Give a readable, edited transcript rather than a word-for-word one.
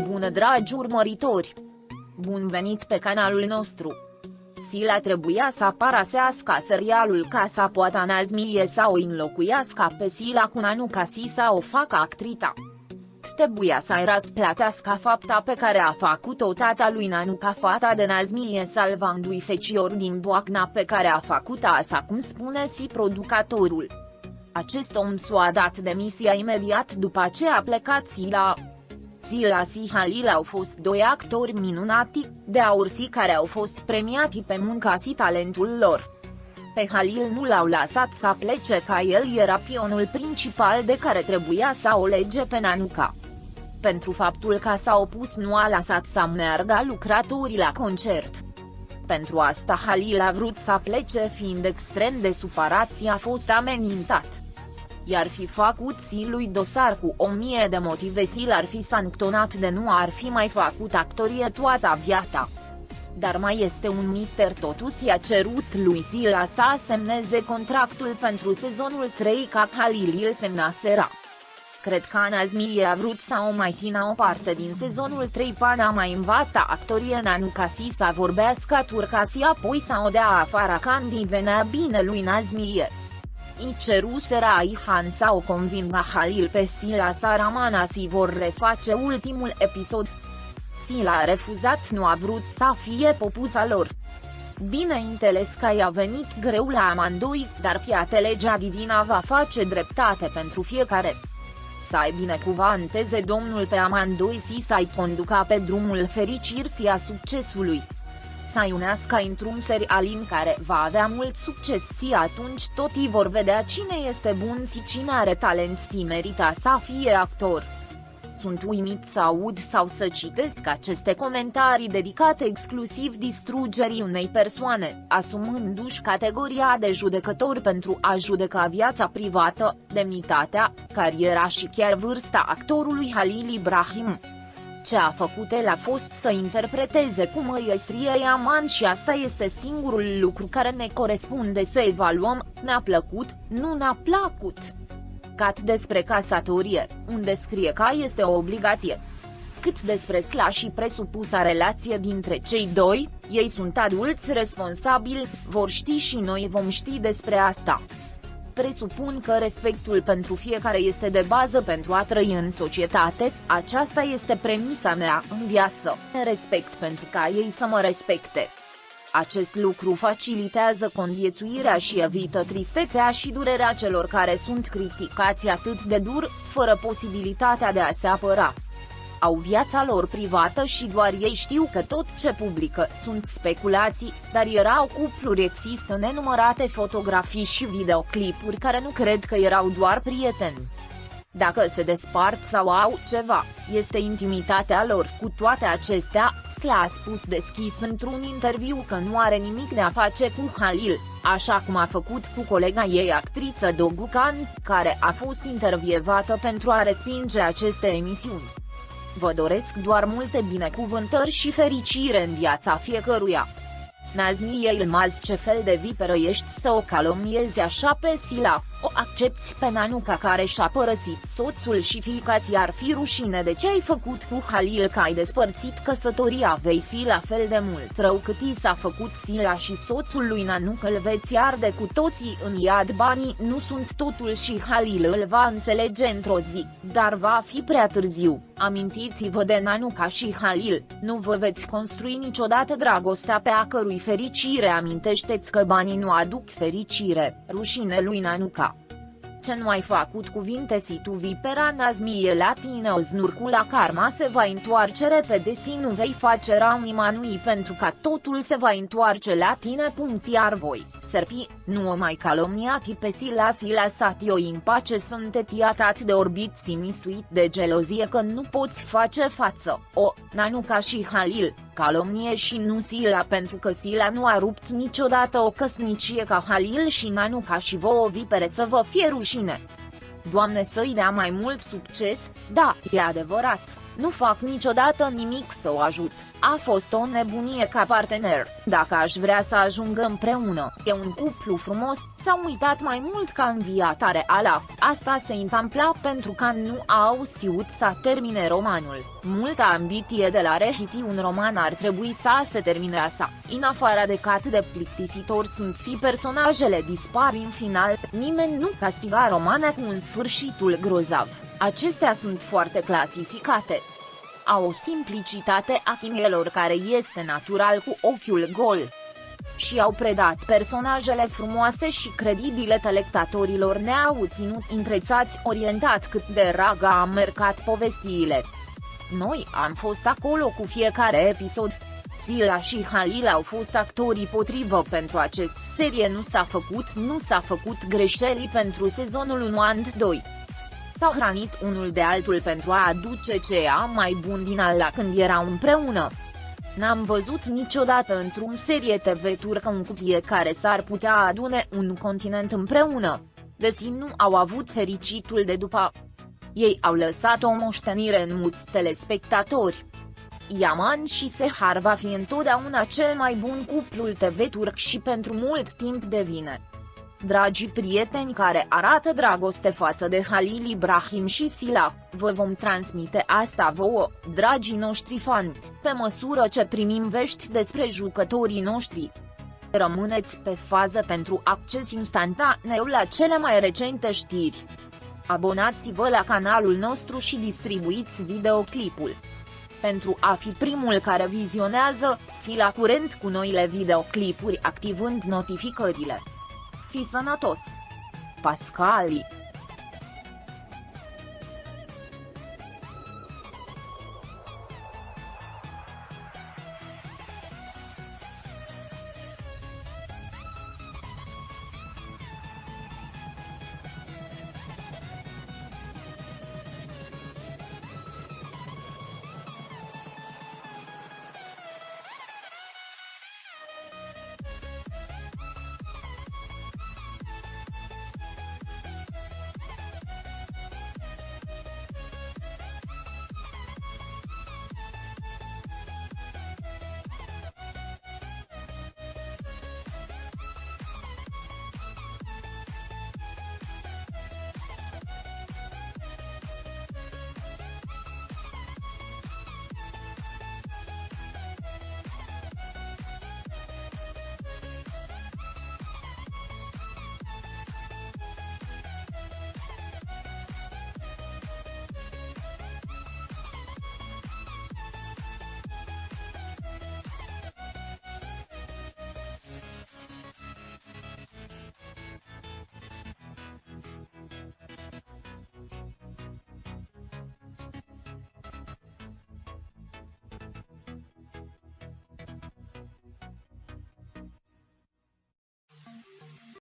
Bună dragi urmăritori! Bun venit pe canalul nostru! Sila trebuia să parasească serialul ca să poată Nazmiye să o înlocuiască pe Sila cu Nanuka și să o facă actrita. Trebuia să-i răsplătească fapta pe care a făcut-o tata lui Nanuka, fata de Nazmiye, salvându-i fecior din boacna pe care a făcut-o, așa cum spune și producătorul. Acest om s-a dat demisia imediat după ce a plecat Sila. Sila și Halil au fost doi actori minunati, de aur și care au fost premiati pe munca și talentul lor. Pe Halil nu l-au lăsat să plece, ca el era pionul principal de care trebuia să o lege pe Nanuka. Pentru faptul că s-a opus, nu a lăsat să meargă lucrătorii la concert. Pentru asta Halil a vrut să plece, fiind extrem de supărat și a fost amenințat. I-ar fi făcut și lui dosar cu 1000 de motive și l-ar fi sancționat de nu ar fi mai făcut actorie toată viața. Dar mai este un mister, totuși i-a cerut lui Sila să semneze contractul pentru sezonul 3 ca Halil îl semnaseră. Cred că Nazmiye a vrut să o mai țină o parte din sezonul 3 până mai învața actorie Nanuka și să vorbească turca și apoi să o dea afară când îi venea bine lui Nazmiye. I ceruseră Ayhan să o convingă Halil pe Sila să rămână și vor reface ultimul episod. Sila a refuzat, nu a vrut să fie popusa lor. Bineînțeles că i-a venit greu la amândoi, dar poate legea divină va face dreptate pentru fiecare. Să-i binecuvânteze Domnul pe amândoi și să-i conducă pe drumul fericirii și a succesului. Să-i unească într-un serial în care va avea mult succes și atunci toți vor vedea cine este bun și cine are talent și merită să fie actor. Sunt uimit să aud sau să citesc aceste comentarii dedicate exclusiv distrugerii unei persoane, asumându-și categoria de judecător pentru a judeca viața privată, demnitatea, cariera și chiar vârsta actorului Halil Ibrahim. Ce a făcut el a fost să interpreteze cu măiestrie Yaman și asta este singurul lucru care ne corespunde să evaluăm, ne-a plăcut, nu ne-a plăcut. Cât despre casatorie, unde scrie că este o obligație. Cât despre slă și presupusa relație dintre cei doi, ei sunt adulți responsabili, vor ști și noi vom ști despre asta. Presupun că respectul pentru fiecare este de bază pentru a trăi în societate, aceasta este premisa mea în viață, respect pentru ca ei să mă respecte. Acest lucru facilitează conviețuirea și evită tristețea și durerea celor care sunt criticați atât de dur, fără posibilitatea de a se apăra. Au viața lor privată și doar ei știu că tot ce publică sunt speculații, dar erau cupluri, există nenumărate fotografii și videoclipuri care nu cred că erau doar prieteni. Dacă se despart sau au ceva, este intimitatea lor. Cu toate acestea, Sla a spus deschis într-un interviu că nu are nimic de a face cu Halil, așa cum a făcut cu colega ei actriță Dogu Khan, care a fost intervievată pentru a respinge aceste emisiuni. Vă doresc doar multe binecuvântări și fericire în viața fiecăruia. Nazmiye Yilmaz, ce fel de viperă ești să o calomniezi așa pe Sila, o accepți pe Nanuka care și-a părăsit soțul și fiica, ți-ar fi rușine de ce ai făcut cu Halil, că ai despărțit căsătoria, vei fi la fel de mult rău cât i s-a făcut Sila și soțul lui Nanuka, îl veți arde cu toții în iad, banii nu sunt totul și Halil îl va înțelege într-o zi, dar va fi prea târziu. Amintiți-vă de Nanuka și Halil, nu vă veți construi niciodată dragostea pe a cărui fericire amintește-ți că banii nu aduc fericire, rușine lui Nanuka. Ce nu ai făcut cuvinte si tu vipera Nazmiye la tine o znurcu la karma se va întoarce repede si nu vei face rău nimănui pentru că totul se va întoarce la tine. Iar voi, serpi, nu o mai calomniati pe Sila și lăsati-o în pace, sunteți atât de orbit și mistuit de gelozie că nu poți face față. Nanuka și Halil, calomnie și nu Sila, pentru că Sila nu a rupt niciodată o căsnicie ca Halil și Nanuka și vouă vipere să vă fie rușine. Doamne să-i dea mai mult succes, da, e adevărat, nu fac niciodată nimic să o ajut. A fost o nebunie ca partener, dacă aș vrea să ajungă împreună, e un cuplu frumos, s-au uitat mai mult ca în viața reală, asta se întâmpla pentru că nu au știut să termine romanul, multă ambiție de la Rehiti un roman ar trebui să se termine așa, în afară de cât de plictisitor sunt și personajele dispar în final, nimeni nu castiga romane cu un sfârșitul grozav, acestea sunt foarte clasificate. Au o simplicitate a chimiilor care este natural cu ochiul gol. Și au predat personajele frumoase și credibile telectatorilor ne-au ținut întrețați orientat cât de raga a mercat povestiile. Noi am fost acolo cu fiecare episod. Sila și Halil au fost actorii potrivă pentru acest serie nu s-a făcut greșeli pentru sezonul 1 and 2. S-au hrănit unul de altul pentru a aduce cea mai bun din ala când erau împreună. N-am văzut niciodată într-un serie TV turcă un cuplie care s-ar putea adune un continent împreună, deși nu au avut fericitul de după. Ei au lăsat o moștenire în mulți telespectatori. Yaman și Sehar va fi întotdeauna cel mai bun cuplul TV turc și pentru mult timp devine. Dragii prieteni care arată dragoste față de Halil Ibrahim și Sila, vă vom transmite asta vouă, dragii noștri fani, pe măsură ce primim vești despre jucătorii noștri. Rămâneți pe fază pentru acces instantaneu la cele mai recente știri. Abonați-vă la canalul nostru și distribuiți videoclipul. Pentru a fi primul care vizionează, fi la curent cu noile videoclipuri activând notificările. Fi sănătos! Pascali